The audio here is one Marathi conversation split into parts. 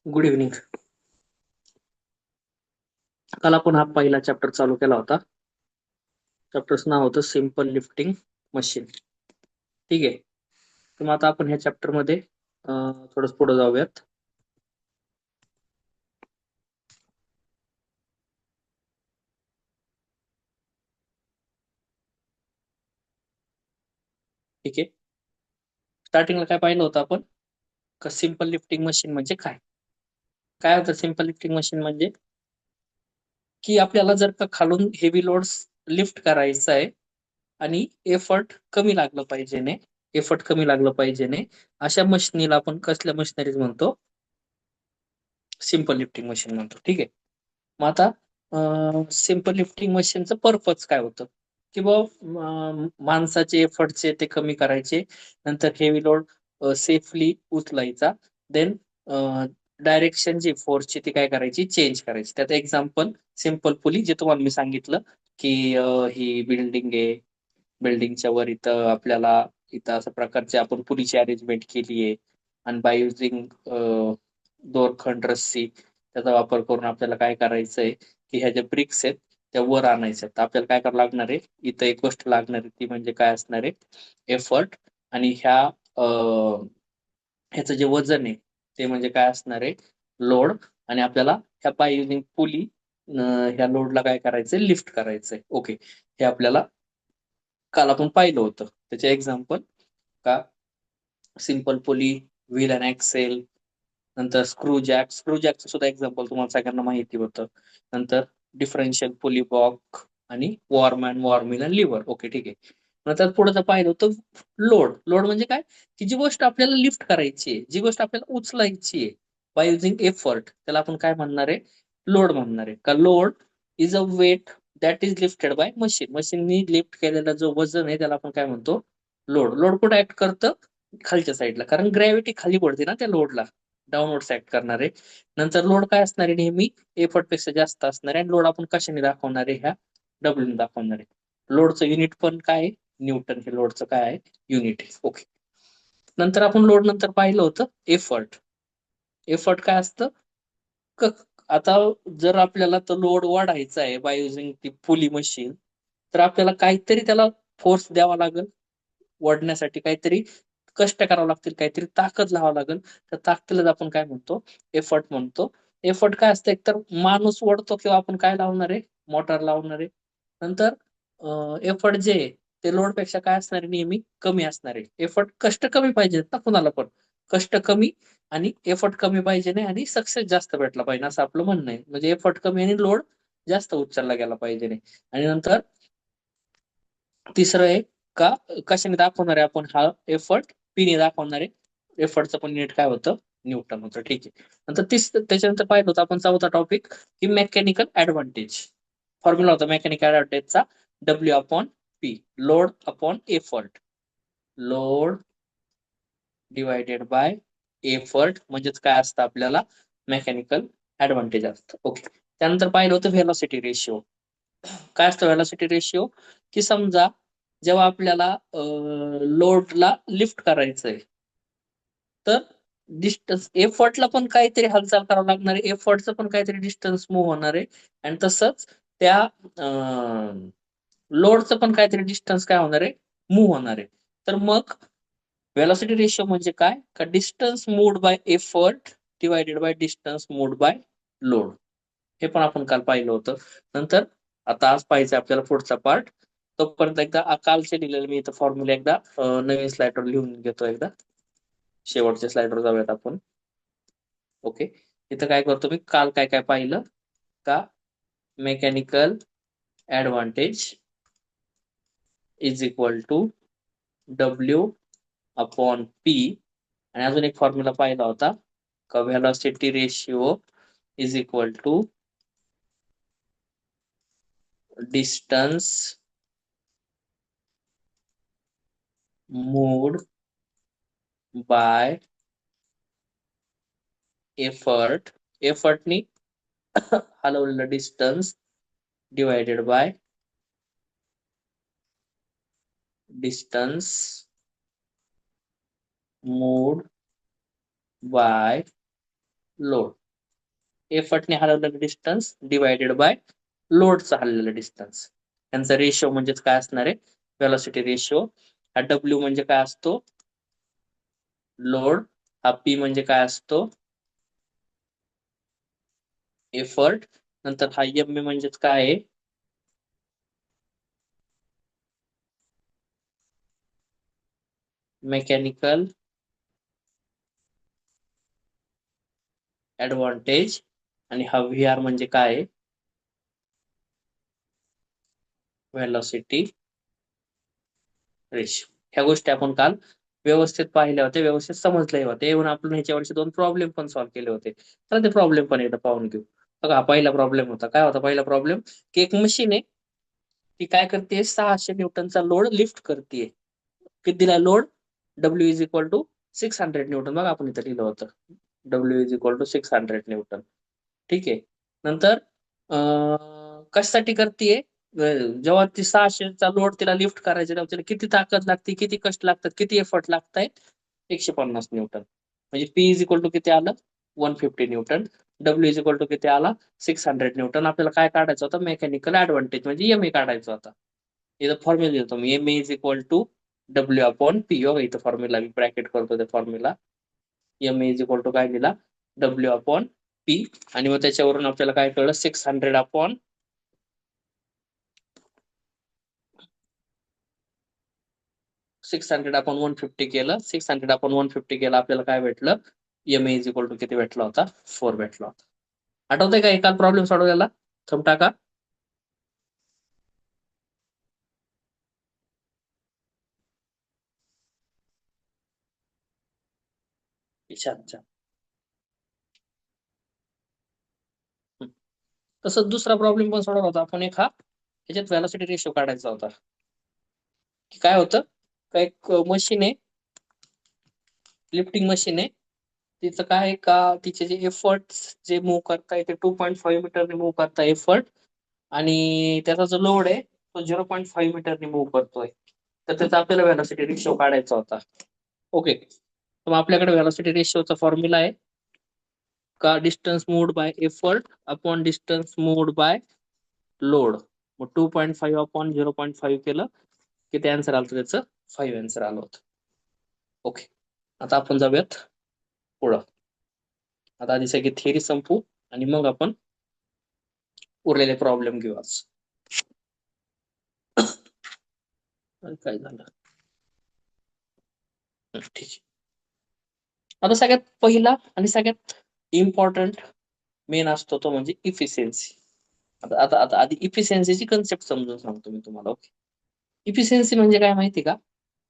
Good evening. काल आपण हा पहिला चॅप्टर चालू केला होता. चॅप्टरचं नाव होतं सिम्पल लिफ्टिंग मशीन. ठीक आहे. तर मग आता आपण ह्या चॅप्टर मध्ये थोडं पुढे जाऊयात. ठीक आहे. स्टार्टिंगला काय पाहिलं होतं आपण का सिम्पल लिफ्टिंग मशीन म्हणजे काय काय होतं. सिम्पल लिफ्टिंग मशीन म्हणजे की आपल्याला जर का खालून हेवी लोड्स लिफ्ट करायचं आहे आणि एफर्ट कमी लागलं पाहिजे ने अशा मशिनीला आपण कसल्या मशिनरीज म्हणतो, सिम्पल लिफ्टिंग मशीन म्हणतो. ठीक आहे. मग आता सिम्पल लिफ्टिंग मशीनचं पर्पज काय होतं की माणसाचे एफर्टचे ते कमी करायचे, नंतर हेवी लोड सेफली उचलायचा, देन डायरेक्शन जी फोर्सची ती काय करायची, चेंज करायची. त्यात एक्झाम्पल सिम्पल पुली जे तुम्हाला मी सांगितलं की ही बिल्डिंग आहे, बिल्डिंगच्या वर इथं आपल्याला इथं अशा प्रकारचे आपण पुलीची अरेंजमेंट केली आहे आणि बाय युझिंग दोरखंड रस्सी त्याचा वापर करून आपल्याला काय करायचंय की ह्या ज्या ब्रिक्स आहेत त्या वर आणायच्या आहेत. तर आपल्याला काय करावं लागणार आहे, इथं एक गोष्ट लागणार आहे ती म्हणजे काय असणार आहे, एफर्ट. आणि ह्याचं जे वजन आहे ते म्हणजे काय असणार आहे, लोड. आणि आपल्याला ह्या बाय युझिंग पुली ह्या लोडला काय करायचंय, लिफ्ट करायचंय. ओके. हे आपल्याला काल आपण पाहिलं होतं. त्याचे एक्झाम्पल का सिंपल पुली, व्हील अँड ऍक्सेल, नंतर स्क्रू जॅकचं सुद्धा एक्झाम्पल तुम्हाला सगळ्यांना माहिती होतं. नंतर डिफरन्शियल पुली बॉक आणि वॉर्मिल आणि लिव्हर. ओके, ठीक आहे. नंतर पुढे पाहिलं होतं लोड म्हणजे काय, की जी गोष्ट आपल्याला लिफ्ट करायची आहे, जी गोष्ट आपल्याला उचलायची आहे बाय युझिंग एफर्ट, त्याला आपण काय म्हणणार आहे, लोड म्हणणार आहे. का load is a weight that is lifted by मशीननी लिफ्ट केलेला जो वजन आहे त्याला आपण काय म्हणतो, लोड कुठे ऍक्ट करतं, खालच्या साईडला, कारण ग्रॅव्हिटी खाली पडते ना त्या लोडला, डाऊनवर्ड ऍक्ट करणार आहे. नंतर लोड काय असणार आहे, नेहमी एफर्ट पेक्षा जास्त असणार आहे. आणि लोड आपण कशाने दाखवणार आहे, ह्या डब्ल्यूने दाखवणार आहे. लोडचं युनिट पण काय आहे, न्यूटन हे लोडचं काय आहे, युनिट आहे. ओके. नंतर आपण लोड नंतर पाहिलं होतं एफर्ट. एफर्ट काय असतं, आता जर आपल्याला तो लोड वाढायचा आहे बाय युझिंग ती पुली मशीन, तर आपल्याला काहीतरी त्याला फोर्स द्यावा लागेल. वाढण्यासाठी काहीतरी कष्ट करावं लागतील, काहीतरी ताकद लावावं लागेल. त्या ताकदीलाच आपण काय म्हणतो, एफर्ट म्हणतो. एफर्ट काय असतं, एकतर माणूस ओढतो किंवा आपण काय लावणार आहे, मोटर लावणार आहे. नंतर एफर्ट जे आहे ते लोड पेक्षा काय असणार आहे, नेहमी कमी असणार आहे. एफर्ट, कष्ट कमी पाहिजेत ना कुणाला पण, कष्ट कमी आणि एफर्ट कमी पाहिजे नाही, आणि सक्सेस जास्त भेटला पाहिजे असं आपलं म्हणणं आहे. म्हणजे एफर्ट कमी आणि लोड जास्त उचलला गेला पाहिजे नाही. आणि नंतर तिसरं आहे का, कशाने दाखवणार आहे आपण हा एफर्ट, पीने दाखवणार आहे. एफर्टचं पण युनिट काय होतं, न्यूटन होतं. ठीक आहे. नंतर त्याच्यानंतर पाहिलं होतं आपण चौथा टॉपिक की मेकॅनिकल ऍडव्हान्टेज. फॉर्म्युला होता मेकॅनिकल ऍडव्हान्टेजचा, W upon P, load upon effort. Load divided by effort म्हणजेच काय असतं, आपल्याला मेकॅनिकल ऍडव्हान्टेज असतं. ओके. त्यानंतर पाहिलं होतं व्हेलॉसिटी रेशिओ. काय असतं व्हेलॉसिटी रेशिओ, की समजा जेव्हा आपल्याला लोडला लिफ्ट करायचंय, तर डिस्टन्स एफर्टला पण काहीतरी हालचाल करावं लागणार आहे, एफर्टचं पण काहीतरी डिस्टन्स मूव्ह होणार आहे. आणि तसंच त्या लोडचं पण काहीतरी डिस्टन्स काय होणार आहे, मूव्ह होणार आहे. तर मग व्हेलॉसिटी रेशिओ म्हणजे काय, का distance moved bye effort divided by distance moved by load. हे पण आपण काल पाहिलं होतं. नंतर आता आज पाहायचं आपल्याला पुढचा पार्ट. तोपर्यंत एकदा कालचे लिहिलेलं मी इथं फॉर्म्युला एकदा नवीन स्लाइडवर लिहून घेतो. एकदा शेवटच्या स्लाइडवर जाऊयात आपण. ओके. इथं काय करतो मी, काल काय काय पाहिलं का, mechanical advantage is equal to W upon P. आणि अजून एक फॉर्म्युला पाहिला होता का, velocity ratio is equal to distance moved by एफर्टनी हलवलेलं distance divided by distance moved by load. एफर्टने हलवलेलं डिस्टन्स डिवायडेड बाय लोडचा हललेलं डिस्टन्स. यांचा रेशो म्हणजेच काय असणार आहे? Velocity ratio. हा डब्ल्यू म्हणजे काय असतो? लोड. हा पी म्हणजे काय असतो? एफर्ट. नंतर हा एम ए म्हणजेच काय आहे? Mechanical advantage. आणि हा व्ही आर म्हणजे काय आहे? Velocity ratio. ह्या गोष्टी आपण काल व्यवस्थित पाहिल्या होत्या, व्यवस्थित समजल्या होत्या. येऊन आपण ह्याच्या वर्षी 2 प्रॉब्लेम पण सॉल्व्ह केले होते. तर ते प्रॉब्लेम पण एकदा पाहून घेऊ. बघा, पहिला प्रॉब्लेम होता. काय होता पहिला प्रॉब्लेम? की एक मशीन आहे, ती काय करते? 600 न्यूटनचा लोड लिफ्ट करते. किती दिला load? W is equal to 600 newton. बघा, आपण इथं लिहिलं होतं W is equal to 600 newton. ठीक आहे. नंतर कशासाठी करते? जेव्हा ती 600चा लोड तिला लिफ्ट करायचा, तेव्हा तिला किती ताकद लागते, किती कष्ट लागतात, किती एफर्ट लागतायत? 150 न्यूटन. म्हणजे पी इज इक्वल टू किती आलं? 150 newton. W is equal to किती आला? 600 न्यूटन. आपल्याला काय काढायचं होतं? मेकॅनिकल ऍडव्हान्टेज म्हणजे एम ए काढायचा होता. इथं फॉर्म्युला देतो मी, M A is equal to W upon P. हो, इथं फॉर्म्युला मी ब्रॅकेट करतो त्या formula. M A is equal to काय दिला? W upon P. आणि मग त्याच्यावरून आपल्याला काय कळलं? 600 अपॉन 600 अपॉन 150 केलं. 600 अपॉन 150 केलं, आपल्याला काय भेटलं? M A is equal to किती भेटला होता? 4 भेटला होता. आठवतंय का एकाल प्रॉब्लेम सोडवलेला? थंब टाका. छान छान. तसंच दुसरा प्रॉब्लेम पण सोडवला होता आपण एक. हा त्याच्यात व्हेलॉसिटी रेशो काढायचा होता. की काय होतं? का एक मशीन आहे, लिफ्टिंग मशीन आहे. तिचं काय आहे का, तिचे जे एफर्ट जे मूव्ह करताय ते 2.5 मीटरने मूव्ह करताय एफर्ट. आणि त्याचा जो लोड आहे तो 0.5 मीटरने मूव्ह करतोय. तर त्याचा आपल्याला व्हेलॉसिटी रेशो काढायचा होता. ओके. तर मग आपल्याकडे व्हेलॉसिटी रेशोचा फॉर्म्युला आहे का? Distance moved bye effort upon distance moved by load. मग 2.5 अपॉन 0.5 केलं की ते आन्सर आलं त्याचं 5 आन्सर आलं होतं. ओके. आता आपण जाऊयात पुढं. आता आधी सगळी थिअरी संपू आणि मग आपण उरलेले प्रॉब्लेम घेऊ आज. काय झालं? ठीक आहे. आता सगळ्यात पहिला आणि सगळ्यात इम्पॉर्टंट मेन असतो तो म्हणजे इफिशियन्सी. आता आता आता आधी इफिशियन्सीची कन्सेप्ट समजून सांगतो मी तुम्हाला. ओके. इफिशियन्सी म्हणजे काय माहिती का?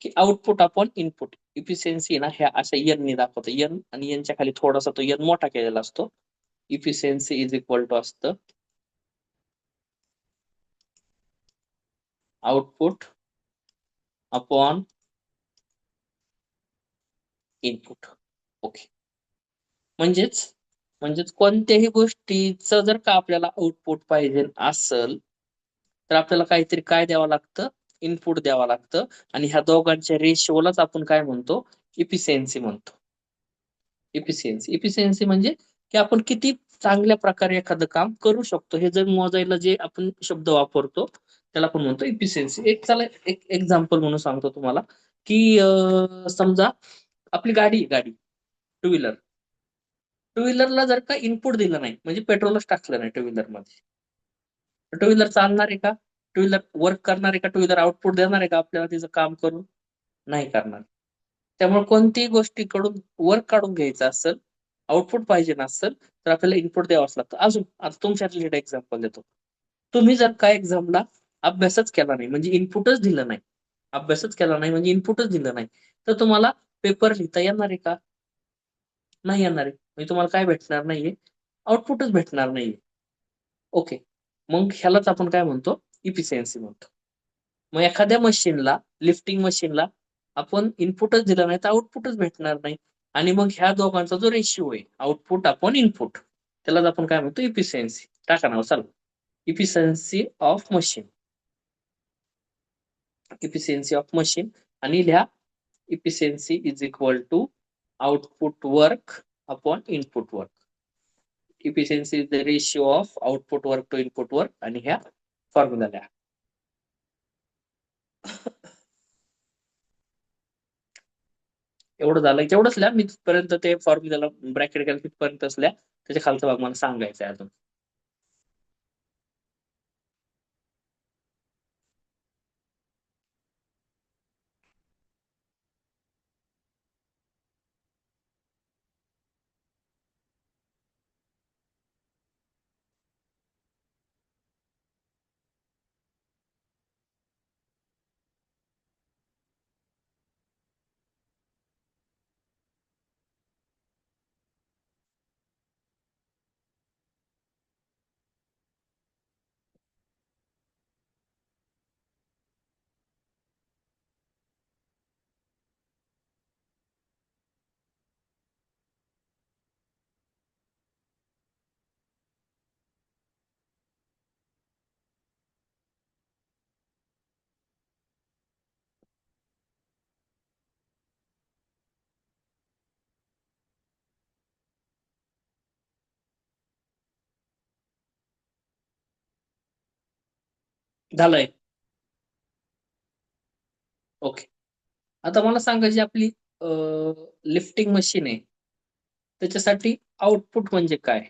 की आउटपुट अपॉन इनपुट. इफिशियन्सी ना ह्या अशा एन ने दाखवतो. एन आणि एनच्या खाली थोडासा तो एन मोठा केलेला असतो. इफिशियन्सी इज इक्वल टू असतं आउटपुट अपॉन इनपुट. ओके. म्हणजेच म्हणजेच कोणत्याही गोष्टीचं जर का आपल्याला आउटपुट पाहिजे असेल तर आपल्याला काहीतरी काय द्यावं लागतं? इनपुट द्यावं लागतं. आणि ह्या दोघांच्या रेशिओलाच आपण काय म्हणतो? इफिशियन्सी म्हणतो. इफिशियन्सी म्हणजे की आपण किती चांगल्या प्रकारे एखादं काम करू शकतो हे जर मोजायला जे आपण शब्द वापरतो त्याला आपण म्हणतो इफिशियन्सी. एक चला एक एक्झाम्पल म्हणून सांगतो तुम्हाला की समजा आपली गाडी टू व्हीलर. टू व्हीलरला जर का इनपुट दिलं नाही म्हणजे पेट्रोलच टाकलं नाही टू व्हीलर मध्ये, टू व्हीलर चालणार आहे का? टू व्हीलर वर्क करणार आहे का? टू व्हीलर आउटपुट देणार आहे का आपल्याला तिचं काम करून? नाही करणार. त्यामुळे कोणत्याही गोष्टीकडून वर्क काढून घ्यायचं असेल, आउटपुट पाहिजे नसेल तर आपल्याला इनपुट द्यावंच लागतं. अजून आता तुमच्यातले एक्झाम्पल देतो. तुम्ही जर काय एक्झामला अभ्यासच केला नाही म्हणजे इनपुटच दिलं नाही, अभ्यासच केला नाही म्हणजे इनपुटच दिलं नाही, तर तुम्हाला पेपर लिहिता येणार आहे का? नाही येणार आहे. म्हणजे तुम्हाला काय भेटणार नाहीये? आउटपुटच भेटणार नाहीये. ओके. मग ह्यालाच आपण काय म्हणतो? इफिशियन्सी म्हणतो. मग एखाद्या मशीनला, लिफ्टिंग मशीनला आपण इनपुटच दिलं नाही तर आउटपुटच भेटणार नाही. आणि मग ह्या दोघांचा जो रेशिओ आहे आउटपुट अपॉन इनपुट त्यालाच आपण काय म्हणतो? इफिशियन्सी. टाका नाव चला. Efficiency of machine. Efficiency of machine. आणि लिहा efficiency is equal to output work upon input work. Efficiency is the ratio of output work to input work आणि ह्या फॉर्म्युला. एवढं झालं तेवढंच लिहा. मी तिथपर्यंत ते फॉर्म्युला ब्रॅकेट केला तिथपर्यंत असल्या त्याच्या खालचा भाग मला सांगायचा आहे अजून. झालंय. ओके. आता मला सांगा जी आपली लिफ्टिंग मशीन आहे त्याच्यासाठी आउटपुट म्हणजे काय?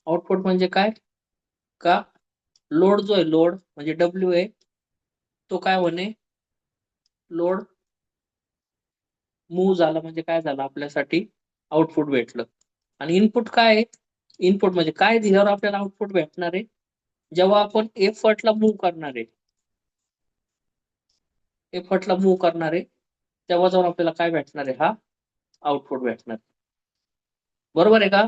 आउटपुट म्हणजे काय? का लोड जो आहे लोड म्हणजे डब्ल्यू आहे तो काय होणे लोड मूव्ह झाला म्हणजे काय झालं आपल्यासाठी आउटपुट भेटलं. आणि इनपुट काय आहे? इनपुट म्हणजे काय दिल्यावर आपल्याला आउटपुट भेटणार आहे? जेव्हा आपण एफर्टला मूव्ह करणार आहे एफर्टला मूव्ह करणार आहे तेव्हा जाऊन आपल्याला काय भेटणार आहे? हा आउटपुट भेटणार. बरोबर आहे का?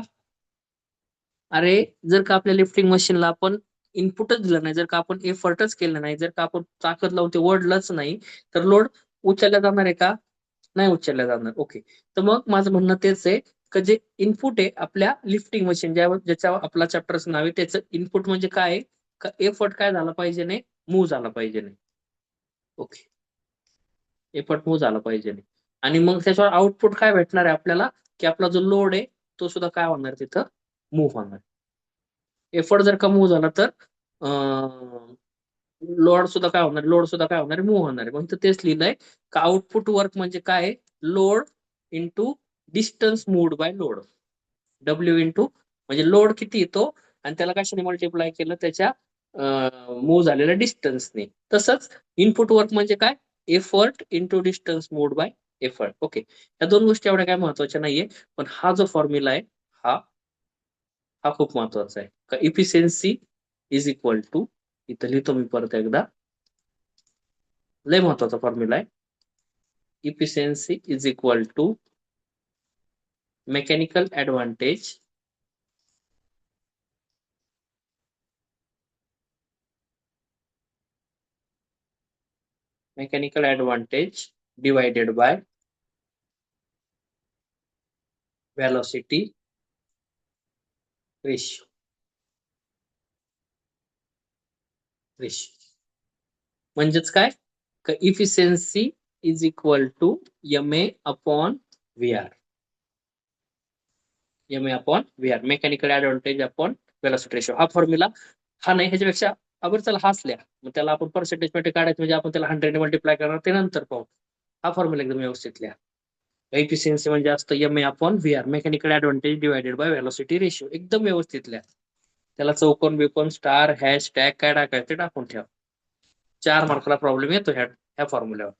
अरे जर का आपल्या लिफ्टिंग मशीनला आपण इनपुटच दिलं नाही, जर का आपण एफर्टच केलं नाही, जर का आपण ताकद लावून ते ओढलंच नाही तर लोड उचलला जाणार आहे का? नाही उचलला जाणार. ओके. तर मग माझं म्हणणं तेच आहे की जे इनपुट आहे आपल्या लिफ्टिंग मशीन ज्याच्या आपला चॅप्टरचं नाव आहे त्याचं इनपुट म्हणजे काय आहे? का एफर्ट काय झाला पाहिजे नाही मूव्ह झाला पाहिजे नाही. ओके. एफर्ट मूव्ह झाला पाहिजे नाही. आणि मग त्याच्यावर आउटपुट काय भेटणार आहे आपल्याला? की आपला जो लोड आहे तो सुद्धा काय होणार तिथं मूव्ह होणार. एफर्ट जर का मूव्ह झाला तर लोड सुद्धा काय होणार मूव्ह होणार आहे. मग तेच लिहिलंय का आउटपुट वर्क म्हणजे काय? Load into distance moved by load. W into म्हणजे लोड किती येतो आणि त्याला कशाने मल्टिप्लाय केलं त्याच्या मूव्ह झालेल्या डिस्टन्सने. तसंच इनपुट वर्क म्हणजे काय? Effort into distance moved bye effort. Okay. या दोन गोष्टी एवढ्या काय महत्वाच्या नाहीये, पण हा जो फॉर्म्युला आहे हा हा खूप महत्वाचा आहे. का इफिशियन्सी इज इक्वल टू, इथं लिहितो मी परत एकदा, लय महत्वाचा फॉर्म्युला आहे. Efficiency is equal to mechanical advantage divided by velocity ratio. म्हणजेच काय? Efficiency is equal to M A upon V R. M A upon V R, mechanical advantage upon velocity ratio. हा फॉर्म्युला हा नाही, ह्याच्यापेक्षा अगर चला हाच लिहा, मग त्याला आपण पर्सेंटेज मध्ये काढायचं म्हणजे आपण त्याला 100 ने मल्टिप्लाय करणार ते नंतर पाहू. हा फॉर्म्युला एकदम व्यवस्थित लिहा. एफिशियन्सी म्हणजे असतं M A upon V R, mechanical advantage divided by velocity ratio. एकदम व्यवस्थित लिहा. त्याला चौकोन बिकोन स्टार हॅश टॅग काय टाकायचं ते टाकून ठेवा. 4 मार्काला प्रॉब्लेम येतो ह्या फॉर्म्युल्यावर.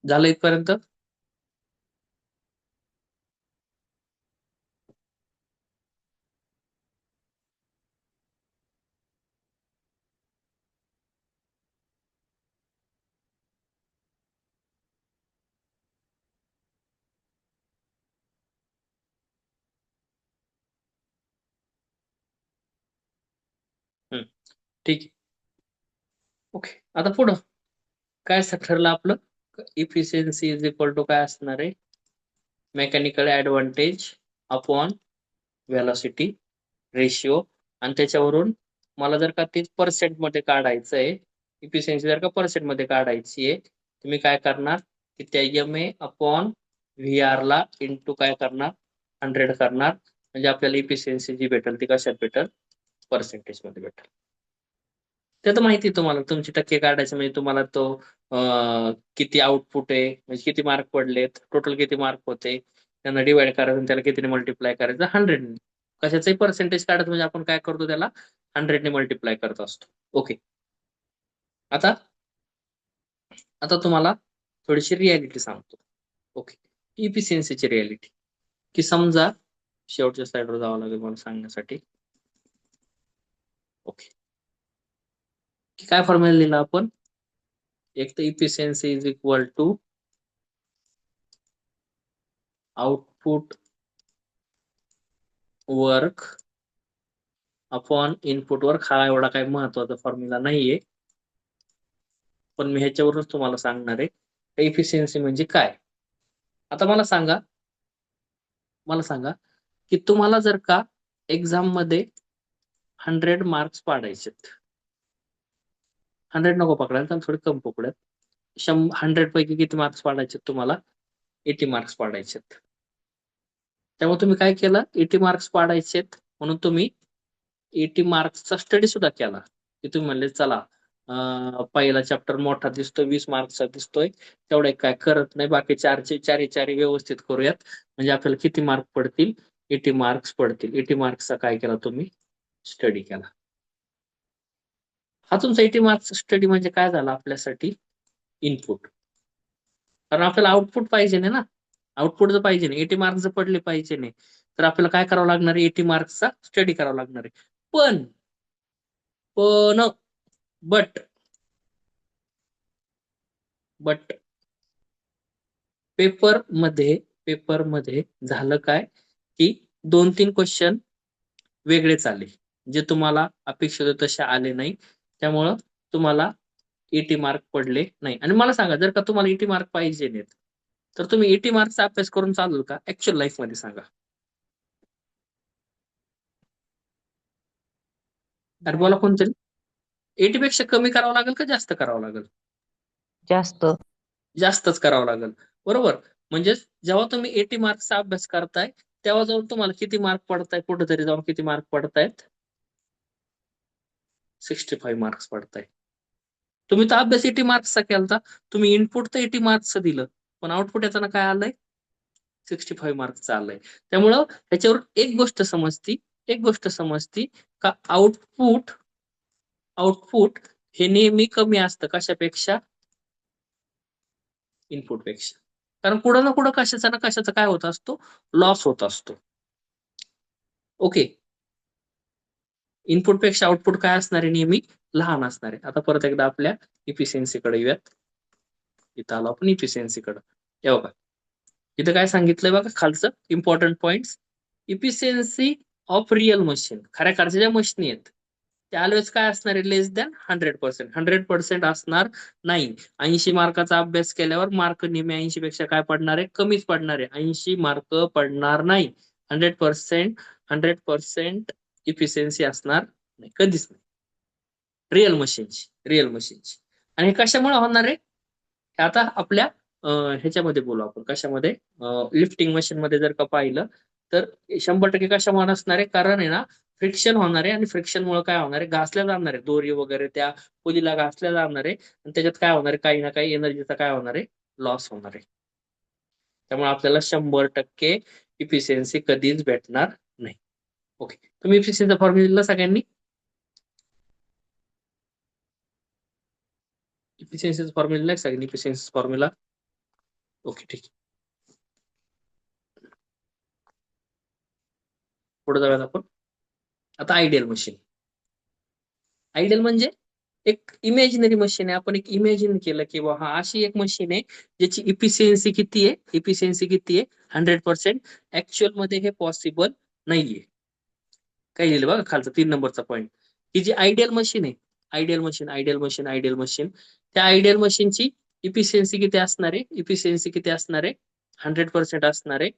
झालं इथपर्यंत? ठीक आहे. ओके, आता पुढं काय ठरलं आपलं? इफिशियन्सी इज इक्वल टू काय असणार आहे? Mechanical advantage upon velocity ratio, आणि त्याच्यावरून मला जर का ते पर्सेंट मध्ये काढायचं आहे, इफिशियन्सी जर का पर्सेंट मध्ये काढायची आहे, तुम्ही काय करणार की त्या एम अपॉन व्ही आर ला इंटू काय करणार 100 करणार, म्हणजे आपल्याला इफिशियन्सी जी भेटेल ती कशात भेटेल? पर्सेंटेज मध्ये भेटेल. ते तर माहिती आहे तुम्हाला, तुमची टक्के काढायचे म्हणजे तुम्हाला तो किती आउटपुट आहे, म्हणजे किती मार्क पडलेत, टोटल किती मार्क होते, त्यांना डिवाइड करायचं आणि त्याला कितीने मल्टिप्लाय करायचं? 100. कशाचंही पर्सेंटेज काढत म्हणजे आपण काय करतो, त्याला 100 ने मल्टिप्लाय करत असतो. ओके, आता आता तुम्हाला थोडीशी रियालिटी सांगतो. ओके, इफिशियन्सीची रियालिटी, की समजा शेवटच्या स्लाइडवर जावं लागेल मला सांगण्यासाठी. ओके, की काय फॉर्म्युला लिहिला आपण? एक तर efficiency is equal to output work upon input work. हा एवढा काही महत्वाचा फॉर्म्युला नाहीये, पण मी ह्याच्यावरूनच तुम्हाला सांगणार आहे इफिशियन्सी म्हणजे काय. आता मला सांगा की तुम्हाला जर का एक्झाम मध्ये 100 मार्क्स पाडायचेत, 100 नको पकडायला, तर थोडे कम पकड्यात. 100 पैकी किती मार्क्स पाडायचे तुम्हाला? 80 मार्क्स पाडायचेत. त्यामुळे तुम्ही काय केलं? 80 मार्क्स पाडायचेत म्हणून तुम्ही 80 मार्क्सचा स्टडी सुद्धा केला, की तुम्ही म्हणले चला पहिला चॅप्टर मोठा दिसतोय, 20 मार्क्सचा दिसतोय, तेवढे काय करत नाही, बाकी चारी व्यवस्थित करूयात, म्हणजे आपल्याला किती मार्क पडतील? 80 मार्क्स पडतील. 80 मार्क्सचा काय केला तुम्ही? स्टडी केला. हा तुमचा 80 मार्क्स स्टडी म्हणजे काय झाला आपल्यासाठी? इनपुट. कारण आपल्याला आउटपुट पाहिजे नाही ना, आउटपुट जर पाहिजे नाही, 80 मार्क्स जर पडले पाहिजे नाही, तर आपल्याला काय करावं लागणार आहे? 80 मार्क्सचा स्टडी करावा लागणार आहे. पण पण बट बट पेपरमध्ये झालं काय, की 2-3 क्वेश्चन वेगळेच आले, जे तुम्हाला अपेक्षित होते तसे आले नाही, त्यामुळं तुम्हाला 80 मार्क पडले नाही. आणि मला सांगा, जर का तुम्हाला 80 मार्क पाहिजे नाहीत, तर तुम्ही 80 मार्कचा अभ्यास करून चालेल का? ऍक्च्युअल लाईफ मध्ये सांगा. तर बोला कोणतरी. 80 पेक्षा कमी करावं लागेल का जास्त करावं लागेल? जास्त. जास्तच करावं लागेल, बरोबर. म्हणजे जेव्हा तुम्ही 80 मार्क्सचा अभ्यास करताय, तेव्हा जाऊन तुम्हाला किती मार्क पडतायत? कुठेतरी जाऊन किती मार्क पडतायत? 65 मार्क्स पडताय. तुम्ही तर अभ्यास 80 मार्क्सचा केलता, तुम्ही इनपुट तर 80 मार्क्सचं दिलं, पण आउटपुट येताना काय आलंय? 65 मार्क्सचं आलंय. त्यामुळं ह्याच्यावर एक गोष्ट समजती का आउटपुट हे नेहमी कमी असतं कशापेक्षा? इनपुट पेक्षा. कारण कुठं ना कुठं कशाचा ना कशाचा काय होत असतो? लॉस होत असतो. ओके, इनपुट पेक्षा आउटपुट काय असणार आहे? नेहमी लहान असणार आहे. आता परत एकदा आपल्या इफिशियन्सीकडे येऊयात. इथं आलो आपण इफिशियन्सीकडे. हे बघा, इथं काय सांगितलंय बघा खालचं important points. Efficiency of real machine, खऱ्या कारच्या ज्या मशीन आहेत त्या ऑलवेज काय असणार आहे? Less than 100%. 100% असणार नाही. 80 मार्काचा अभ्यास केल्यावर मार्क नेहमी 80 पेक्षा काय पडणार आहे? कमीच पडणार आहे. 80 मार्क पडणार नाही. 100% इफिशियन्सी असणार नाही, कधीच नाही. रिअल मशीनची. आणि हे कशामुळे होणार आहे? आता आपल्या ह्याच्यामध्ये बोलू आपण, कशामध्ये? लिफ्टिंग मशीन मध्ये जर का पाहिलं, तर 100% कशामुळे असणार आहे? कारण आहे ना, फ्रिक्शन होणार आहे, आणि फ्रिक्शन मुळे काय होणार आहे? घासल्या जाणार आहे दोरी वगैरे, त्या पुलीला घासल्या जाणार आहे, आणि त्याच्यात काय होणार आहे? काही ना काही एनर्जीचा काय होणार आहे? लॉस होणार आहे. त्यामुळे आपल्याला 100% इफिशियन्सी कधीच भेटणार नाही. ओके, तुम्ही इफिशियन्सीचा फॉर्म्युला दिला सगळ्यांनी? इफिशियन्सीचा फॉर्म्युला दिला सगळ्यांनी? Efficiency formula. ओके, ठीक. पुढे जाऊयात आपण. आता आयडियल म्हणजे एक इमॅजिनरी मशीन आहे. आपण एक इमॅजिन केलं की हा अशी एक मशीन आहे ज्याची इफिशियन्सी किती आहे? 100%. ऍक्च्युअल मध्ये हे पॉसिबल नाहीये. काय लिहिलं बघा खालचा 3 नंबरचा पॉईंट. ही जी आयडियल मशीन आहे, आयडियल मशीन त्या आयडियल मशीनची इफिशियन्सी किती असणार आहे? इफिशियन्सी किती असणार आहे? 100% असणार आहे.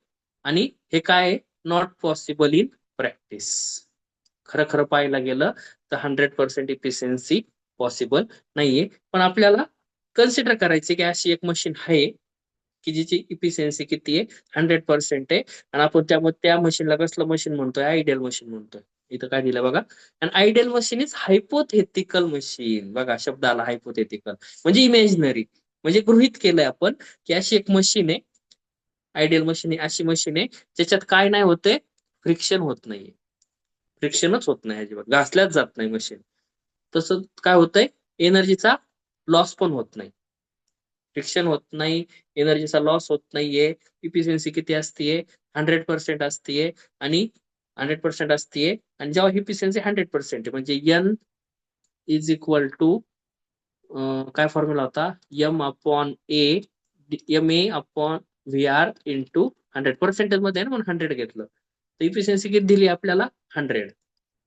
आणि हे काय आहे? Not possible in practice. खरं खरं पाहायला गेलं तर 100% इफिशियन्सी पॉसिबल नाहीये. पण आपल्याला कन्सिडर करायचे की अशी एक मशीन आहे की जिची इफिशियन्सी किती आहे? 100% आहे. आणि आपण त्यामध्ये त्या मशीनला कसलं मशीन म्हणतोय? आयडियल मशीन म्हणतोय. इथं काय दिलं बघा. An ideal machine is hypothetical machine. बघा शब्द आला हायपोथेटिकल, म्हणजे इमॅजिनरी. म्हणजे गृहीत केलंय आपण की अशी एक मशीन आहे, आयडियल मशीन आहे, अशी मशीन आहे ज्याच्यात काय नाही होते? फ्रिक्शन होत नाहीये. फ्रिक्शनच होत नाही अजिबात, घासल्याच जात नाही मशीन. तसं काय होतंय? एनर्जीचा लॉस पण होत नाही. फ्रिक्शन होत नाही, एनर्जीचा लॉस होत नाहीये. इफिशियन्सी किती असतीये? 100% असतीये. आणि 100% असतीये. आणि जेव्हा इफिशियन्सी 100% आहे म्हणजे एन इज इक्वल टू काय फॉर्म्युला होता? M upon A, M A upon V R into 100% मध्ये आहे ना, म्हणून 100 घेतलं. तर इफिशियन्सी किती दिली आपल्याला? 100.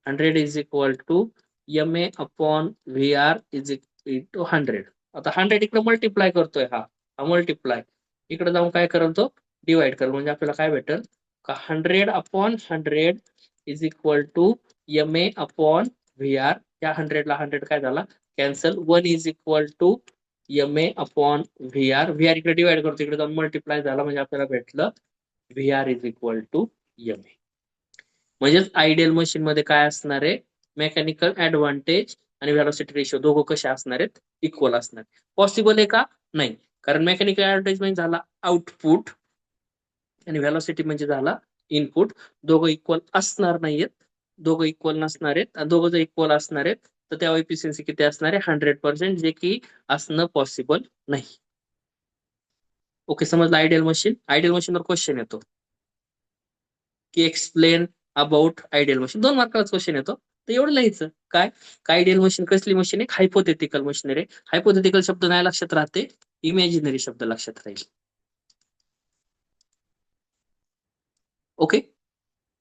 100 is equal to M A upon V R is into 100. आता 100 इकडे मल्टिप्लाय करतोय, हा मल्टिप्लाय. इकडे जाऊन काय करेल तो? डिवाइड करेल. म्हणजे आपल्याला काय भेटेल? का 100 upon 100 is equal to M A upon V R. या 100 ला 100 काय झाला? Cancel. 1 is equal to M A upon V R. V R इकडे डिवाइड करतो, इकडे जाऊन मल्टिप्लाय झाला, म्हणजे आपल्याला भेटलं V R is equal to M A. म्हणजेच आयडियल मशीन मध्ये काय असणार आहे? मेकॅनिकल ऍडव्हान्टेज आणि व्हेलॉसिटी रेशो दोघं कसे असणार आहेत? इक्वल असणार. पॉसिबल आहे का? नाही. कारण मेकॅनिकल ऍडव्हान्टेज म्हणजे झाला आउटपुट आणि व्हेलॉसिटी म्हणजे झाला इनपुट. दोघं इक्वल असणार नाहीयेत, दोघं इक्वल नसणार आहेत. आणि दोघं जर इक्वल असणार आहेत तर तेव्हा इफिशियन्सी किती असणार आहे? 100%, जे की असणं पॉसिबल नाही. ओके, समजलं आयडियल मशीन. आयडियल मशीनवर क्वेश्चन येतो की एक्सप्लेन अबाउट आयडियल मशीन. 2 मार्काचा क्वेश्चन येतो. तर एवढं लिहायचं काय? आयडियल मशीन कसली मशीन आहे? Hypothetical machinery. हायपोथेटिकल शब्द नाही लक्षात राहते, इमॅजिनरी शब्द लक्षात राहील. ओके.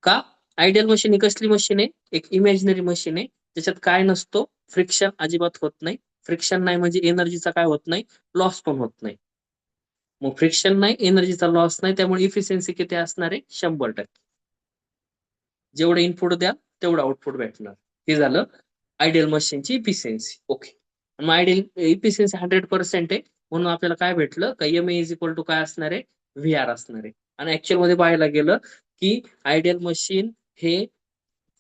का? आयडियल मशीन ही कसली मशीन आहे? एक इमॅजिनरी मशीन आहे ज्याच्यात काय नसतो? फ्रिक्शन अजिबात होत नाही. फ्रिक्शन नाही म्हणजे एनर्जीचा काय होत नाही? लॉस पण होत नाही. मग फ्रिक्शन नाही, एनर्जीचा लॉस नाही, त्यामुळे इफिशियन्सी किती असणार आहे? 100%. जेवढं इनपुट द्या तेवढं आउटपुट भेटणार. हे झालं आयडियल मशीनची इफिशियन्सी. ओके. मग आयडियल इफिशियन्सी 100% आहे, म्हणून आपल्याला काय भेटलं? का एम इज इक्वल टू काय असणार आहे? व्ही आर असणार आहे. आणि ऍक्च्युअल मध्ये पाहायला गेलं की आयडियल मशीन हे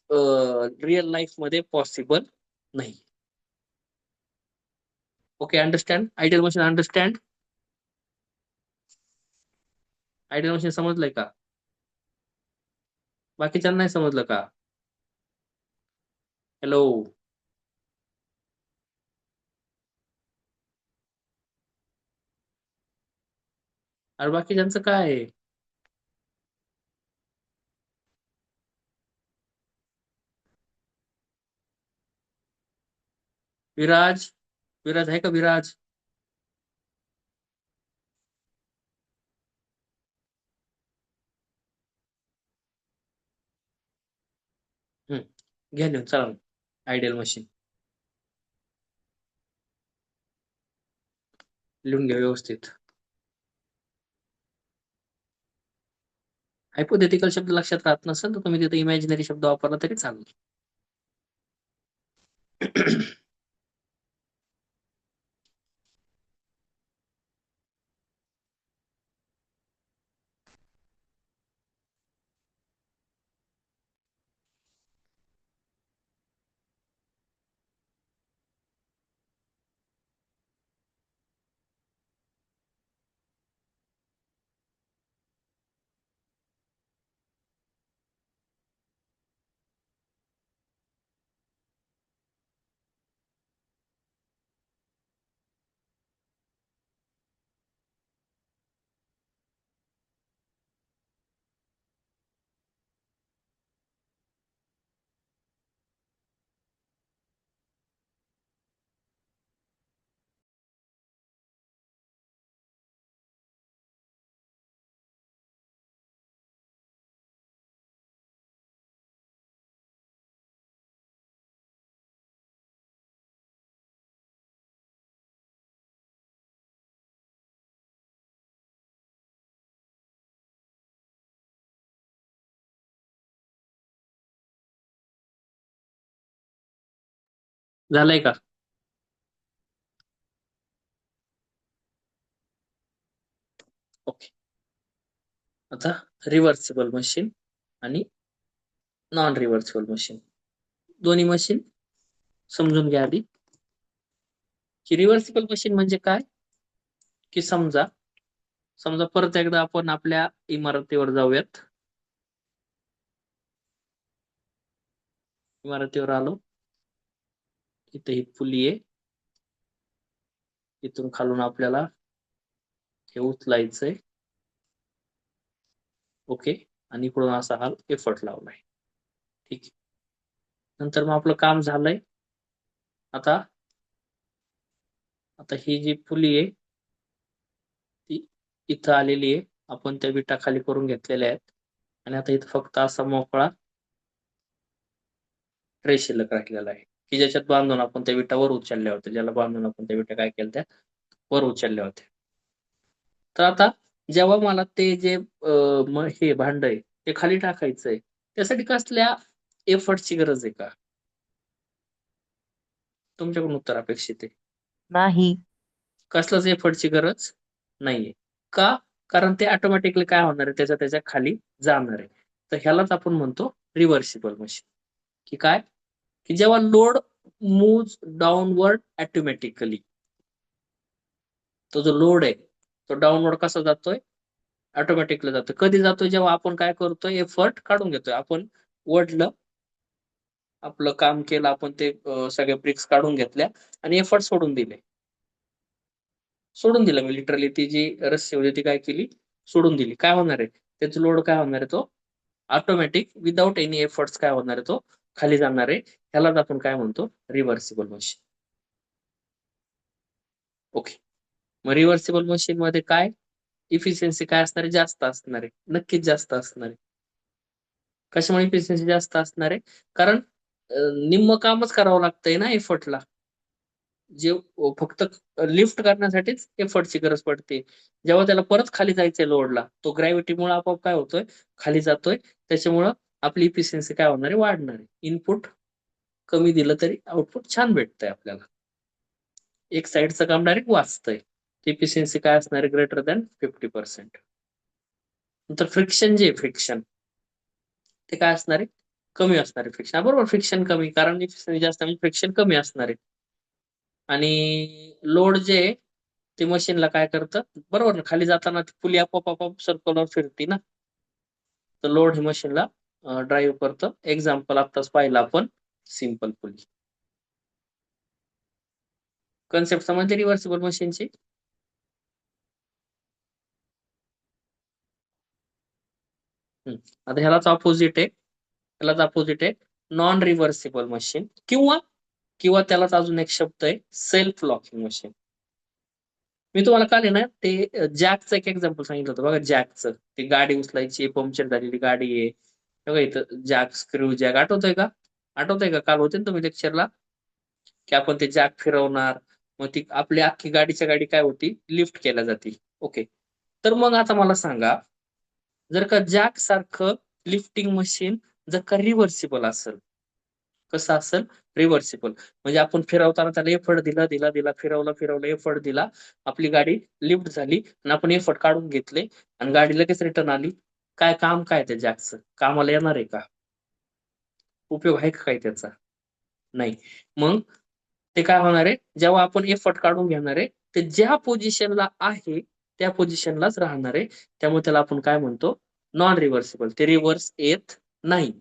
रिअल लाईफ मध्ये पॉसिबल नाही. Okay, understand? Ideal machine understand? Ideal machine समजलंय का? बाकीच्यांना नाही समजलं का? हॅलो. अरे बाकीच्यांचं काय आहे? विराज, विराज आहे का विराज? हम्म, घ्या लिहून, चला. आयडियल मशीन लिहून घ्या व्यवस्थित. हायपोथेटिकल शब्द लक्षात राहत नसेल तर तुम्ही तिथे इमॅजिनरी शब्द वापरला तरी चालेल. झालंय का? ओके. आता रिव्हर्सिबल मशीन आणि नॉन रिव्हर्सिबल मशीन, दोन्ही मशीन समजून घ्या आधी. की रिव्हर्सिबल मशीन म्हणजे काय? की समजा समजा परत एकदा आपण आपल्या इमारतीवर जाऊयात. इमारतीवर आलो. इथे ही पुली आहे. इथून खालून आपल्याला हे उचलायचंय. ओके. आणि इकडून असा हा एफर्ट लावलाय. ठीक आहे. नंतर मग आपलं काम झालंय. आता आता ही जी पुली आहे ती इथं आलेली आहे. आपण त्या विटा खाली करून घेतलेल्या आहेत. आणि आता इथं फक्त असा मोकळा ट्रे शिल्लक राहिलेला आहे, की ज्याच्यात बांधून आपण त्या विटा वर उचलल्या होत्या, ज्याला बांधून आपण त्या विटा काय केल्या त्या वर उचलल्या होत्या. तर आता जेव्हा मला ते जे हे भांड आहे ते खाली टाकायचंय, त्यासाठी कसल्या एफर्टची गरज आहे का? तुमच्याकडून उत्तर अपेक्षित आहे. नाही. कसलाच एफर्टची गरज नाहीये. का? कारण ते ऑटोमॅटिकली काय होणार आहे, त्याच्या खाली जाणार आहे. तर ह्यालाच आपण म्हणतो रिव्हर्सिबल मशीन. की काय? की जेव्हा लोड मूव्ह डाऊनवर्ड ऑटोमॅटिकली, तो जो लोड आहे तो डाऊनवर्ड कसा जातोय? ऑटोमॅटिकली जातोय. कधी जातोय? जेव्हा आपण काय करतोय, एफर्ट काढून घेतोय. आपण वढलं, आपलं काम केलं, आपण ते सगळ्या ब्रिक्स काढून घेतल्या आणि एफर्ट सोडून दिले. सोडून दिलं मी लिटरली, ती जी रस्सी होती ती काय केली? सोडून दिली. काय होणार आहे? त्याचा लोड काय होणार आहे? तो ऑटोमॅटिक विदाउट एनी एफर्ट्स काय होणार आहे? तो खाली जाणार आहे. ह्यालाच आपण काय म्हणतो? Reversible machine. ओके. मग रिव्हर्सिबल मशीन मध्ये काय इफिशियन्सी काय असणार आहे? जास्त असणार आहे. नक्कीच जास्त असणार आहे. कशामुळे इफिशियन्सी जास्त असणार आहे? कारण निम्म कामच करावं लागतंय ना एफर्टला. जे फक्त लिफ्ट करण्यासाठीच एफर्टची गरज पडते. जेव्हा त्याला परत खाली जायचंय लोडला, तो ग्रॅव्हिटीमुळे आपोआप काय होतोय? खाली जातोय. त्याच्यामुळं आपली इफिशियन्सी काय होणार आहे? वाढणार आहे. इनपुट कमी दिलं तरी आउटपुट छान भेटतंय आपल्याला. एक साइडचं काम डायरेक्ट वाचतंय. इफिशियन्सी काय असणार आहे? Greater than 50%. नंतर फ्रिक्शन जे फ्रिक्शन ते काय असणार आहे? कमी असणार आहे फ्रिक्शन. बरोबर, फ्रिक्शन कमी, कारण इफिशियन्सी जास्त म्हणजे फ्रिक्शन कमी असणार आहे. आणि लोड जे आहे, ते मशीनला काय करतं? बरोबर ना, खाली जाताना ती पुली आपोआप आपोआप सर्कलवर फिरती ना. तर लोड हे मशीनला ड्राईव्ह करतं. एक्झाम्पल आत्ताच पाहिलं आपण, सिंपल पुली. कन्सेप्ट समजली रिव्हर्सिबल मशीनची? आता ह्यालाच ऑपोजिट आहे. त्यालाच ऑपोजिट आहे नॉन रिव्हर्सिबल मशीन, किंवा किंवा त्यालाच अजून एक शब्द आहे सेल्फ लॉकिंग मशीन. मी तुम्हाला काल आहे ना ते जॅकचं एक एक्झाम्पल सांगितलं होतं बघा. जॅकचं, ती गाडी उचलायची, पंक्चर झालेली गाडी आहे बघा, इथं जॅक, स्क्रू जॅक, आठवतोय का? आठवतंय का? काल होते ना तुम्ही लेक्चरला, की आपण ते जॅक फिरवणार, मग ती आपली अख्खी गाडीच्या गाडी काय होती? लिफ्ट केल्या जाते. ओके. तर मग आता मला सांगा, जर का जॅक सारखं लिफ्टिंग मशीन जर का रिव्हर्सिबल असेल, कसं असेल? रिव्हर्सिबल. म्हणजे आपण फिरवताना त्याला एफर्ट दिला दिला दिला, फिरवलं फिरवलं, एफर्ट दिला, आपली गाडी लिफ्ट झाली आणि आपण एफर्ट काढून घेतले आणि गाडी लगेच रिटर्न आली. काय काम? काय त्या जॅकचं कामाला येणार आहे का? उपयोग आहे का काही त्याचा? नाही. मग ते काय होणार आहे? जेव्हा आपण एफर्ट काढून घेणार आहे, ते ज्या पोझिशनला आहे त्या पोझिशनलाच राहणार आहे. त्यामुळे त्याला आपण काय म्हणतो? Non reversible. ते रिव्हर्स येत नाही,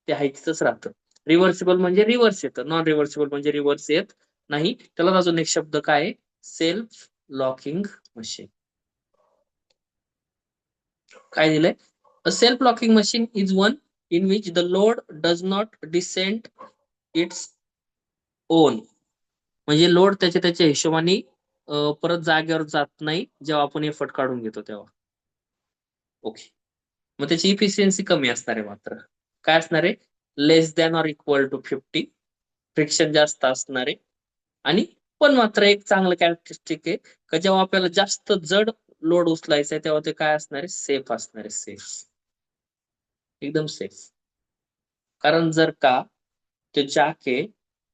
ते आहे तिथंच राहतं. रिव्हर्सिबल म्हणजे रिव्हर्स येतं, नॉन रिव्हर्सिबल म्हणजे रिव्हर्स येत नाही. त्याला अजून एक शब्द काय आहे? Self locking machine. काय दिलंय? A self locking machine is one in which the load does not descend its own. म्हणजे लोड त्याच्या हिशोबाने परत जागेवर जात नाही जेव्हा आपण एफर्ट काढून घेतो तेव्हा. ओके. मग त्याची इफिशियन्सी कमी असणार आहे मात्र. काय असणार आहे? Less than or equal to 50. Friction जास्त असणार आहे. आणि पण मात्र एक चांगलं कॅरेक्टरिस्टिक आहे, का जेव्हा आपल्याला जास्त जड लोड उचलायचा आहे तेव्हा ते काय असणार आहे? सेफ असणार आहे. सेफ, एकदम सेफ. कारण जर का ते जॅक आहे,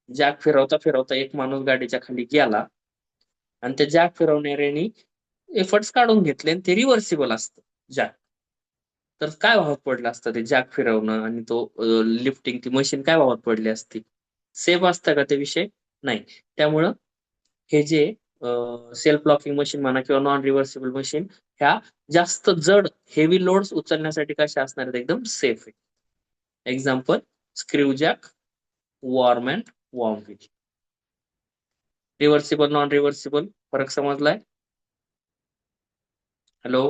जॅक फिरवता फिरवता एक माणूस गाडीच्या खाली गेला आणि त्या जॅक फिरवणाऱ्याने एफर्ट्स काढून घेतले आणि ते रिव्हर्सिबल असतं जॅक. तर काय भावात पडलं असतं ते जॅक फिरवणं आणि तो लिफ्टिंग ती मशीन काय भावात पडली असती? सेफ असतं का ते विषय? नाही. त्यामुळं हे जे सेल्फ लॉकिंग मशीन म्हणा किंवा नॉन रिव्हर्सिबल मशीन ह्या जास्त जड हेवी लोड्स उचलण्यासाठी कशा असणार आहेत? एकदम सेफ आहे. Example screw jack, worm and worm wheel. Reversible non reversible फरक समजलाय? हॅलो,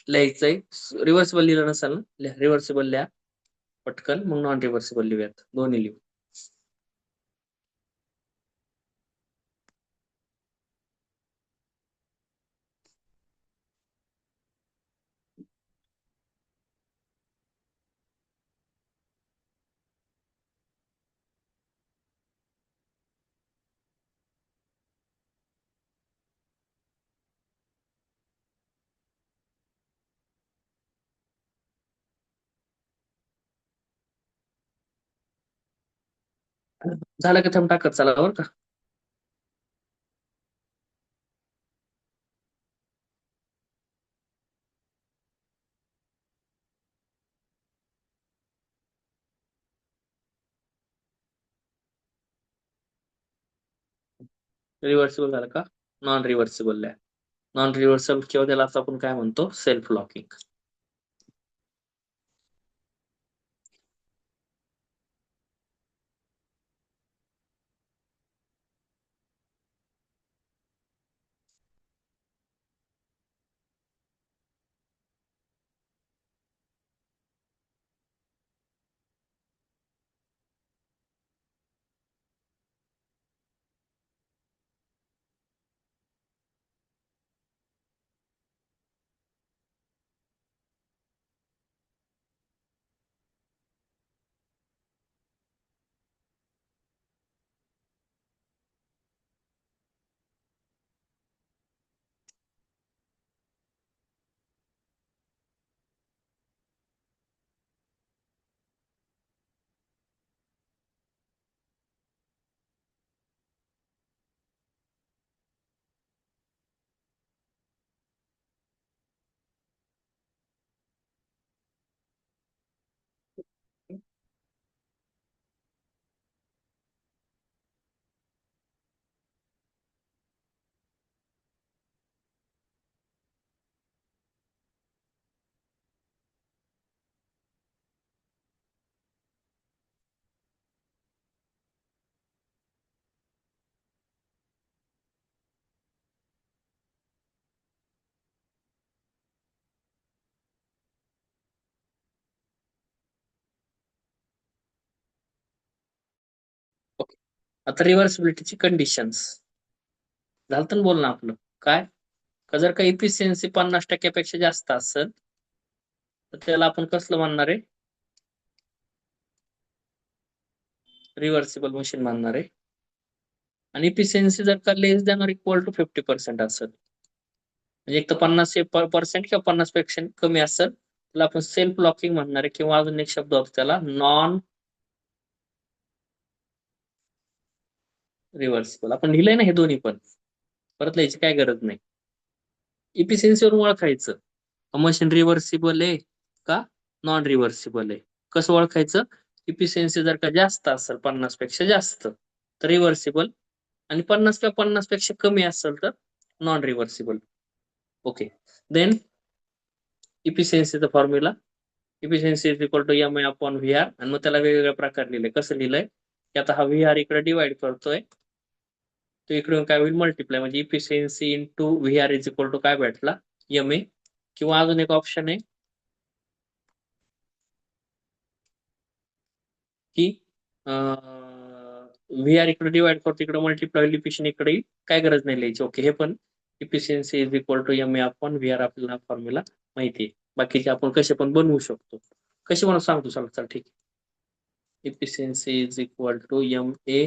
लिहायचंय? रिव्हर्सिबल लिहिलं नसाल ना, रिव्हर्सिबल लिहा पटकन, मग नॉन रिव्हर्सिबल लिहूयात, दोन्ही लिहू. झालं का? थंब टाकत चला बरं का. रिव्हर्सिबल झालं का? नॉन रिव्हर्सिबल लिहा. नॉन रिव्हर्सिबल किंवा त्याला आपण काय म्हणतो? Self locking. ओके. आता रिव्हर्सिबिलिटीची कंडिशन्स झालं तर बोलणं आपलं काय? का जर का इफिशियन्सी 50% जास्त असेल तर त्याला आपण कसलं म्हणणार आहे? रिव्हर्सिबल मशीन म्हणणार आहे. आणि इफिशियन्सी जर का लेस दॅन ऑर इक्वल टू 50% असेल, म्हणजे एक तर 50% किंवा 50% कमी असेल, त्याला आपण सेल्फ लॉकिंग म्हणणार आहे, किंवा अजून एक शब्द होता त्याला नॉन रिव्हर्सिबल. आपण लिहिलंय ना हे दोन्ही पण, परत लिहायची काय गरज नाही. इफिशियन्सीवरून ओळखायचं मशीन रिव्हर्सिबल आहे का नॉन रिव्हर्सिबल आहे. कसं ओळखायचं? इफिशियन्सी जर का जास्त असेल 50% जास्त तर रिव्हर्सिबल, आणि 50 किंवा 50% कमी असेल तर नॉन रिव्हर्सिबल. ओके. देन इफिशियन्सीचा फॉर्म्युला, efficiency is equal to M A upon V R, आणि मग त्याला वेगवेगळ्या प्रकार लिहिले. कसं लिहिलंय की आता हा व्ही आर इकडे डिवाइड करतोय, तो इकडून काय होईल? मल्टिप्लाय, म्हणजे efficiency into V R is equal to काय भेटला? M A. किंवा अजून एक ऑप्शन आहे की व्ही आर इकडे डिवाइड करतो, इकडे मल्टिप्लाय, इफिशियन्सी इकडे काय गरज नाही लिहायची. ओके. हे पण efficiency is equal to M A upon V R आपल्याला फॉर्म्युला माहिती आहे. बाकीचे आपण कसे पण बनवू शकतो. कसे म्हणून सांगतो चला. चल ठीक आहे. Efficiency is equal to M A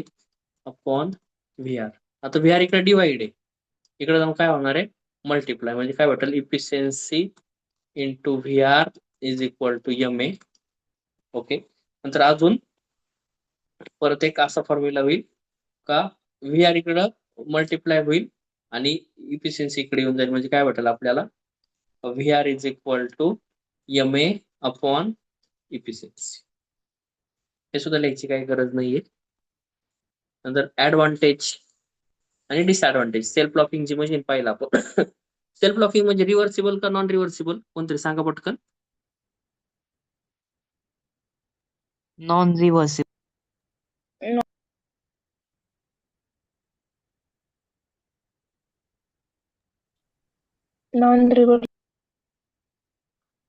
upon V R. आता व्ही आर इकडे डिवाइड आहे, इकडे जाऊन काय होणार आहे? मल्टिप्लाय, म्हणजे काय भेटेल? Efficiency into V R is equal to M A. Okay. नंतर अजून परत एक असा फॉर्म्युला होईल का व्ही आर इकडं मल्टिप्लाय होईल आणि इफिशियन्सी इकडे येऊन जाईल. म्हणजे काय वाटेल आपल्याला, V R is equal to M A upon efficiency. हे सुद्धा लिहायची काही गरज नाहीये. नंतर ऍडव्हान्टेज आणि डिसएडव्हान्टेज. सेल्फ लॉकिंगची मशीन पाहिलं आपण. सेल्फ लॉकिंग म्हणजे रिव्हर्सिबल का नॉन रिव्हर्सिबल, कोणतरी सांगा पटकन. Non reversible. Non reverse.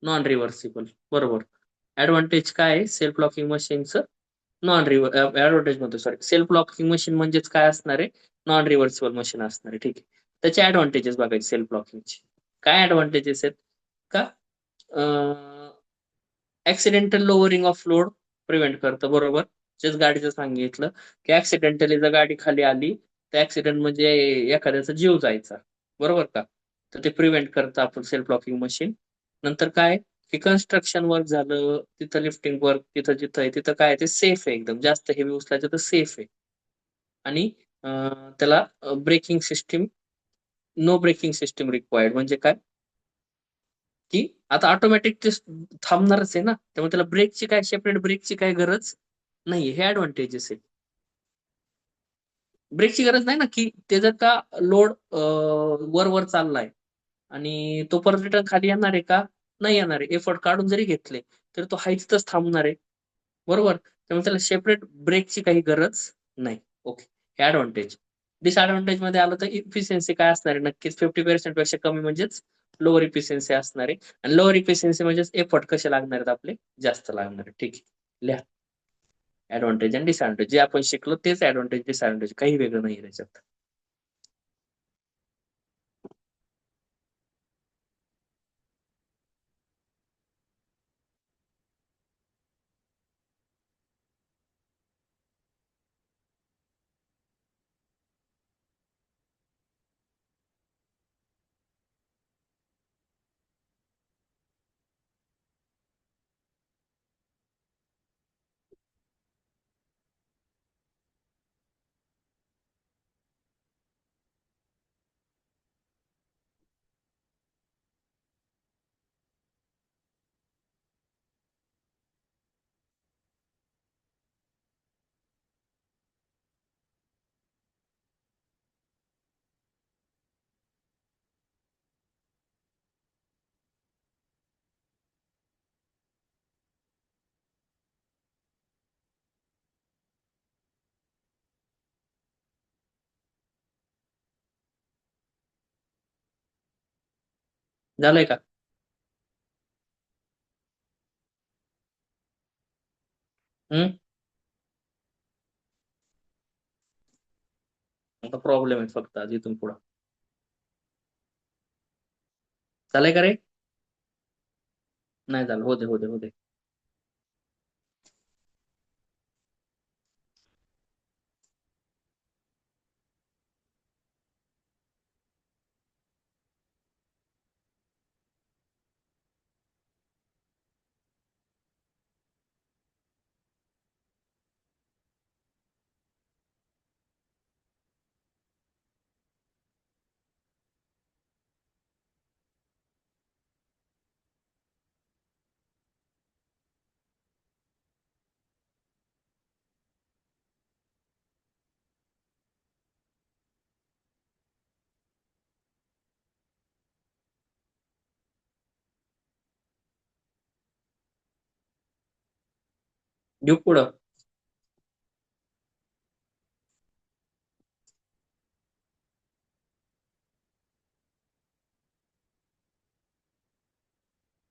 Non reversible, बरोबर. ऍडव्हान्टेज काय आहे सेल्फ लॉकिंग मशीनचं? नॉन ऍडव्हान्टेज म्हणतो, सॉरी, सेल्फ लॉकिंग मशीन म्हणजेच काय असणार आहे? नॉन रिव्हर्सिबल मशीन असणार आहे. ठीक आहे, त्याचे ऍडव्हान्टेजेस बघायचे सेल्फ लॉकिंगचे. काय ऍडव्हान्टेजेस आहेत का? Accidental lowering of load prevent करतं, बरोबर. तेच गाडीचं सांगितलं की ऍक्सिडेंटली जर गाडी खाली आली तर ऍक्सिडेंट म्हणजे एखाद्याचा जीव जायचा, बरोबर का? तर ते प्रिव्हेंट करतं आपण सेल्फ लॉकिंग मशीन. नंतर काय की कन्स्ट्रक्शन वर्क झालं, तिथं लिफ्टिंग वर्क, तिथं जिथं आहे तिथं काय ते सेफ आहे, एकदम जास्त हेवी उचलायचं तर सेफ आहे. आणि त्याला braking system, no braking system required. म्हणजे काय की आता ऑटोमॅटिक ते थांबणारच आहे ना, त्यामुळे त्याला ब्रेकची काय, सेपरेट ब्रेकची काय गरज नाही. हे ऍडव्हान्टेजेस आहे. ब्रेकची गरज नाही ना, की ते जर का लोड वर वर चाललाय आणि तो परत रिटर्न खाली येणार आहे का? नाही येणार आहे. एफर्ट काढून जरी घेतले तर तो हाय तिथंच थांबणार आहे, बरोबर. त्यामुळे त्याला सेपरेट ब्रेकची काही गरज नाही. ओके, हे ऍडव्हान्टेज. डिसएडव्हान्टेज मध्ये आलं तर इफिशियन्सी काय असणार आहे? नक्कीच 50% पेक्षा कमी, म्हणजेच लोअर इफिशियन्सी असणार आहे. आणि लोअर इफिशियन्सी म्हणजेच एफर्ट कसे लागणार आहेत आपले? जास्त लागणार आहे. ठीक आहे, लिहा. ऍडव्हान्टेज आणि डिसएडव्हान्टेज जे आपण शिकलो तेच ऍडव्हान्टेज डिसएडव्हान्टेज, काही वेगळं नाही त्याच्यात. झालंय का? हम्म. आता प्रॉब्लेम आहे फक्त आज इथून पुढं. झालंय का रे? नाही झालं, होते होते होते. घेऊ पुढं.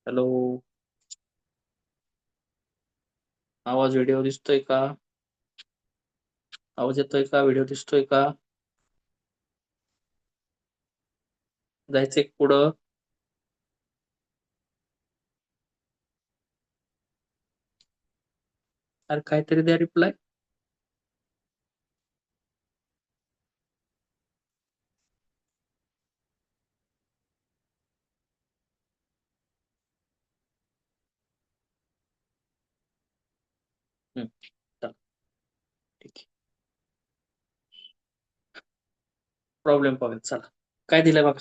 हॅलो, आवाज व्हिडिओ दिसतोय का? आवाज येतोय का? व्हिडिओ दिसतोय का? जायचंय पुढं. अरे काहीतरी द्या रिप्लाय. प्रॉब्लेम पाहूया. चला काय दिलंय बघा.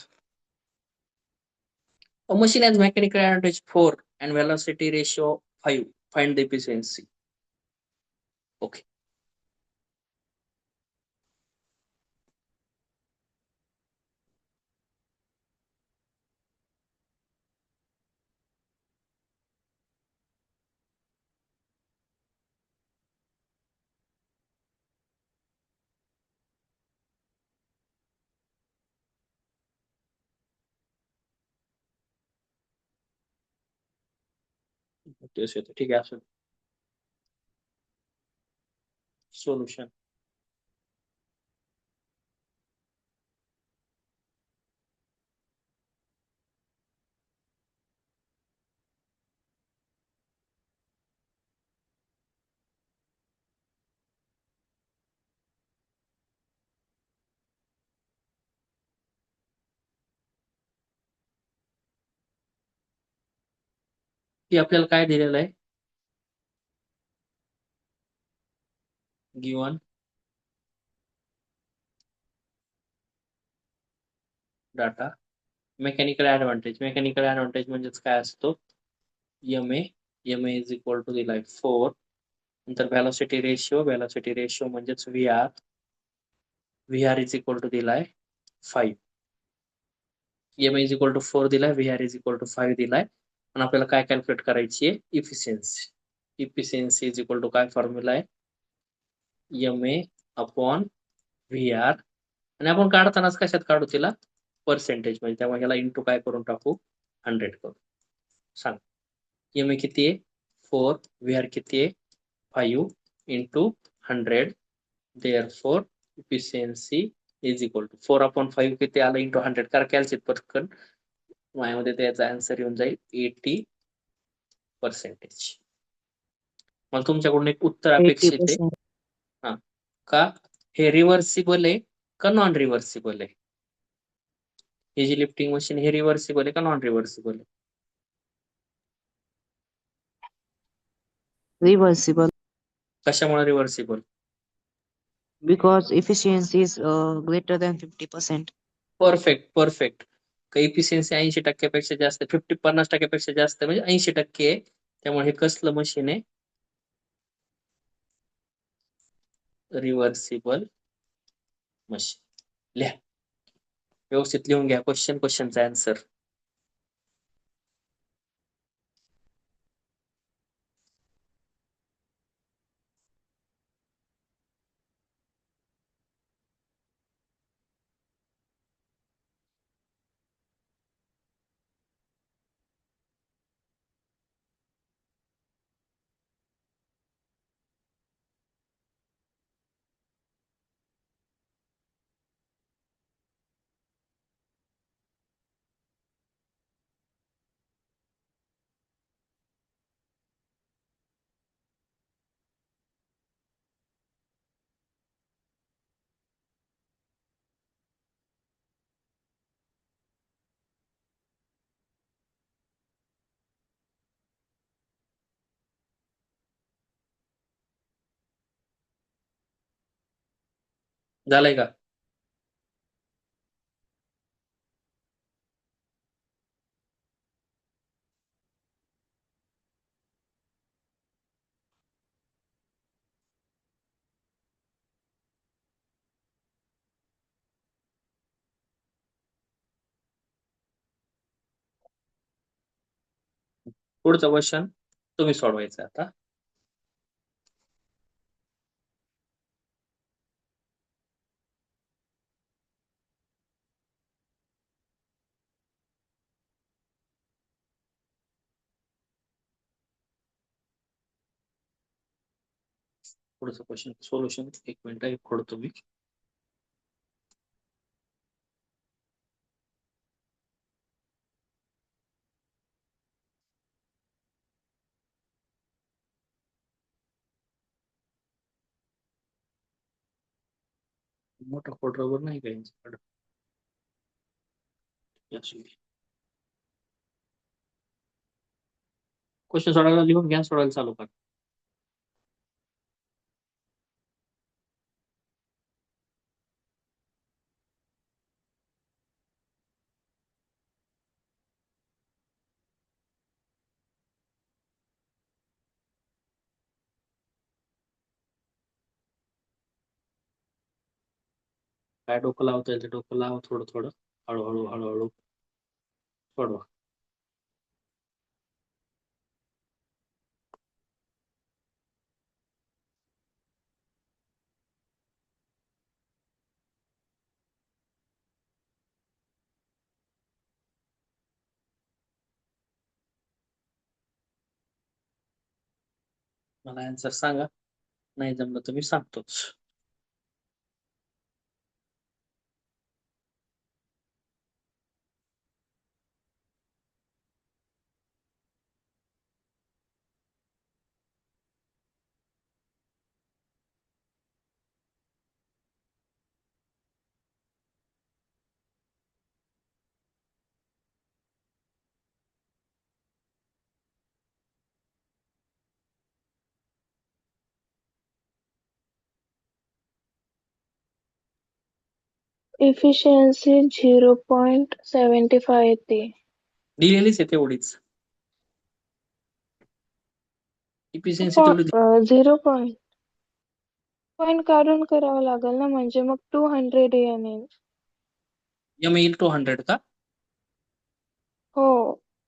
A machine has mechanical advantage 4 and velocity ratio 5. Find the efficiency. Okay. तेच येतं. ठीक आहे असं. सोल्युशन. की आपल्याला काय दिलेलं आहे. Given data. मेकॅनिकल ऍडव्हान्टेज म्हणजेच काय असतो. M A is equal to दिलाय 4. नंतर व्हॅलोसिटी रेशिओ म्हणजेच V R is equal to दिलाय 5. एम इज इक्वल टू 4 दिलाय, V R is equal to 5 दिलाय. आणि आपल्याला काय कॅल्क्युलेट करायची आहे. इफिशियन्सी इज इक्वल टू काय फॉर्म्युला आहे. M A upon V R. आणि आपण काढतानाच कशात काढू तिला पर्सेंटेज मध्ये. त्यामुळे ह्याला इंटू काय करून टाकू 100 करू. सांग एम ए किती आहे 4, व्ही आर किती आहे 5 into 100. Therefore efficiency is equal to 4/5 किती आलं इंटू 100. करा कॅल्क्युलेट पटकन. माझ्यामध्ये त्याचा आन्सर येऊन जाईल 80%. मला तुमच्याकडून एक उत्तर अपेक्षित आहे. 80%. हा का हे रिव्हर्सिबल आहे का नॉन रिव्हर्सिबल आहे. ही जी लिफ्टिंग मशीन हे रिव्हर्सिबल आहे का नॉन रिव्हर्सिबल आहे. Reversible. कशामुळे reversible. Because efficiency is greater than 50%. Perfect. का इफिशियन्सी 80%पेक्षा जास्त 50% जास्त म्हणजे 80% आहे. त्यामुळे हे कसलं मशीन आहे. Reversible machine. लिहा व्यवस्थित लिहून घ्या. क्वेश्चनचा आन्सर. झालंय का. पुढचं क्वेश्चन तुम्ही सोडवायचं आता. पुढचं क्वेश्चन सोल्युशन. एक मिनिट एक खोडतो मी. मोठा खोड रबर नाही का यांच्याकडे. क्वेश्चन सोडायला लिहून घ्या. सोडायला चालू करा. काय डोकं लावता ते डोकं लावा थोडं थोडं, हळूहळू हळूहळू सोडवा. मला आन्सर सांगा, नाही जमलं तर मी सांगतोच. Efficiency 0.75 येते. दिलेलीच आहे तेवढीच. इफिशियन्सी तेवढी 0 पॉईंट काढून करावं लागेल ना, म्हणजे मग 200 येईल. एम येईल 200 का? हो,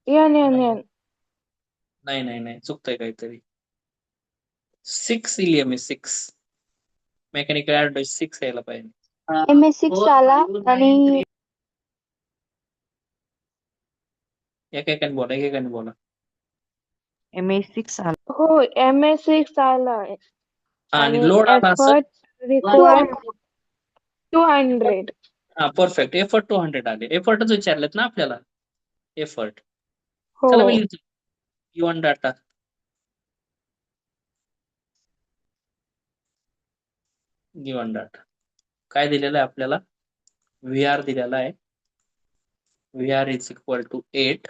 एन एन एन. नाही नाही नाही, चुकतंय काहीतरी. 6 येईल, एम ए 6. मेकॅनिकल ऍडवाइस 6 यायला पाहिजे. MS6 आला आणि एकेकाने बोला, एकेकाने बोला. MA6 आला. हो, MS6 आलाय आणि आणि लोड आला असेल. Effort required 200. हा परफेक्ट, एफर्ट 200 आले. एफर्टच विचारलेत ना आपल्याला, एफर्ट. हो, चला मी लिहितो गिवन डाटा. गिवन डाटा काय दिलेलं आहे आपल्याला? VR दिलेला आहे. VR is equal to 8.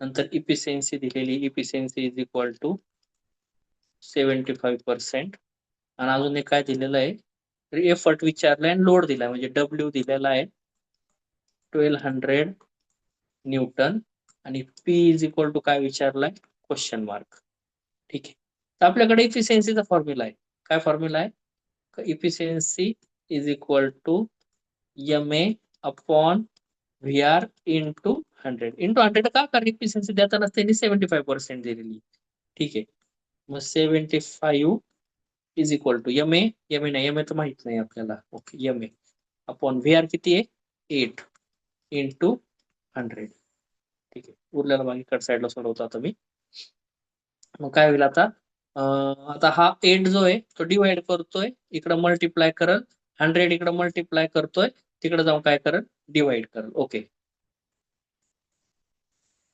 नंतर इफिशियन्सी दिलेली, इफिशियन्सी इज इक्वल टू 75%. आणि अजून एक काय दिलेलं आहे, एफर्ट विचारलाय आणि लोड दिलाय, म्हणजे W दिलेला आहे 1200 न्यूटन आणि P इज इक्वल टू काय विचारलाय, क्वेश्चन मार्क. ठीक आहे, तर आपल्याकडे इफिशियन्सीचा फॉर्म्युला आहे. काय फॉर्म्युला आहे? Efficiency is equal to MA upon VR into 100. Into 100 का? कारण इफिशियन्सी देताना त्यांनी 75% दिलेली. ठीक आहे, मग 75 इज इक्वल टू MA नाही, MA तर माहित नाही आपल्याला. ओके, MA अपॉन VR किती आहे, 8 इंटू 100. ठीक आहे, उरलेला बाकी कट साईडला सोडवतो आता मी. मग काय होईल आता, आता हा 8 जो आहे तो डिवाइड करतोय, इकडं मल्टिप्लाय करल, 100 इकडं मल्टिप्लाय करतोय, तिकडे जाऊन काय करल, डिवाइड करल. ओके,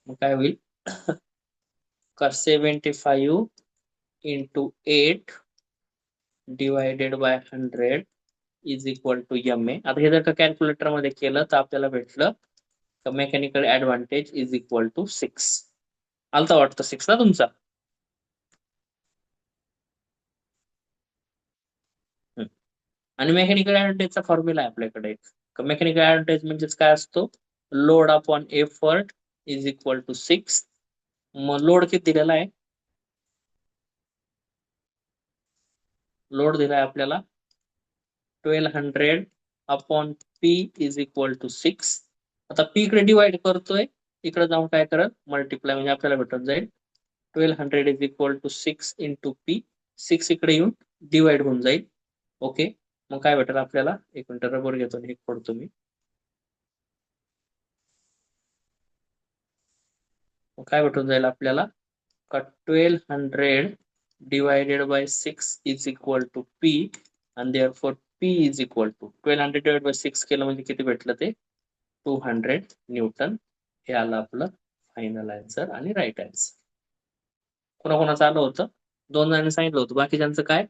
मग काय होईल, 75 into 8 divided by 100 is equal to MA. आता हे जर का कॅल्क्युलेटर मध्ये केलं तर आपल्याला भेटलं mechanical advantage is equal to 6. आलता वाटतं 6 ना तुमचा? आणि मेकॅनिकल ऍडव्हान्टेजचा फॉर्म्युला आहे आपल्याकडे एक. मेकॅनिकल ऍडव्हान्टेज म्हणजेच काय असतो, load upon effort is equal to 6. मग लोड किती दिलेला आहे, लोड दिलाय आपल्याला 1200 upon P is equal to 6. आता P इकडे डिवाइड करतोय, इकडे जाऊन काय करत, मल्टिप्लाय, म्हणजे आपल्याला भेटत जाईल 1200 is equal to 6 into P. 6 इकडे येऊन डिवाइड होऊन जाईल. ओके, मग काय भेटेल आपल्याला, एक मिनिट रबर घेतो आणि एक फोडतो मी. मग काय भेटून जाईल आपल्याला, का 1200 divided by 6 is equal to P आणि therefore P is equal to 1200 divide by 6 केलं म्हणजे किती भेटलं ते, 200 न्यूटन. हे आलं आपलं फायनल आन्सर आणि राईट आन्सर. कोणाकोणाचं आलं होतं, 2 जणांनी सांगितलं होतं, बाकीच्यांचं काय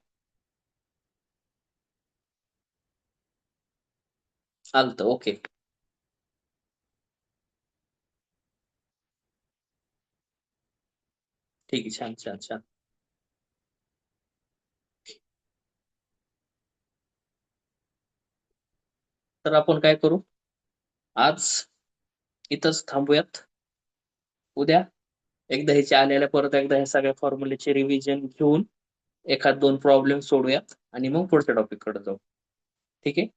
आलतं? ओके, ठीक आहे, छान छान छान. तर आपण काय करू, आज इथंच थांबूयात. उद्या एकदा ह्याचे आलेल्या परत एकदा ह्या सगळ्या फॉर्म्युलेचे रिव्हिजन घेऊन एखाद 2 प्रॉब्लेम सोडूयात आणि मग पुढच्या टॉपिक कडे जाऊ. ठीक आहे.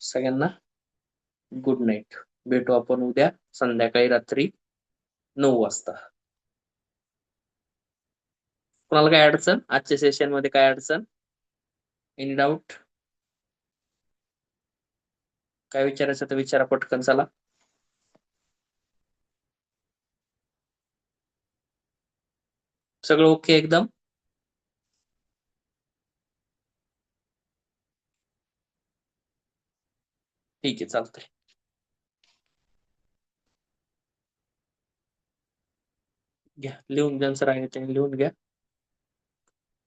सगळ्यांना गुड नाईट. भेटू आपण उद्या संध्याकाळी रात्री 9 वाजता. कोणाला काय अडचण, आजच्या सेशन मध्ये काय अडचण, एनी डाऊट, काय विचारायचं तर विचारा पटकन. चला, सगळं ओके एकदम? ठीक आहे, चालतंय. घ्या लिहून, ज्यांचं राहिले त्यांनी लिहून घ्या.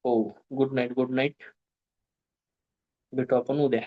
हो, गुड नाईट, गुड नाईट. भेटू आपण उद्या.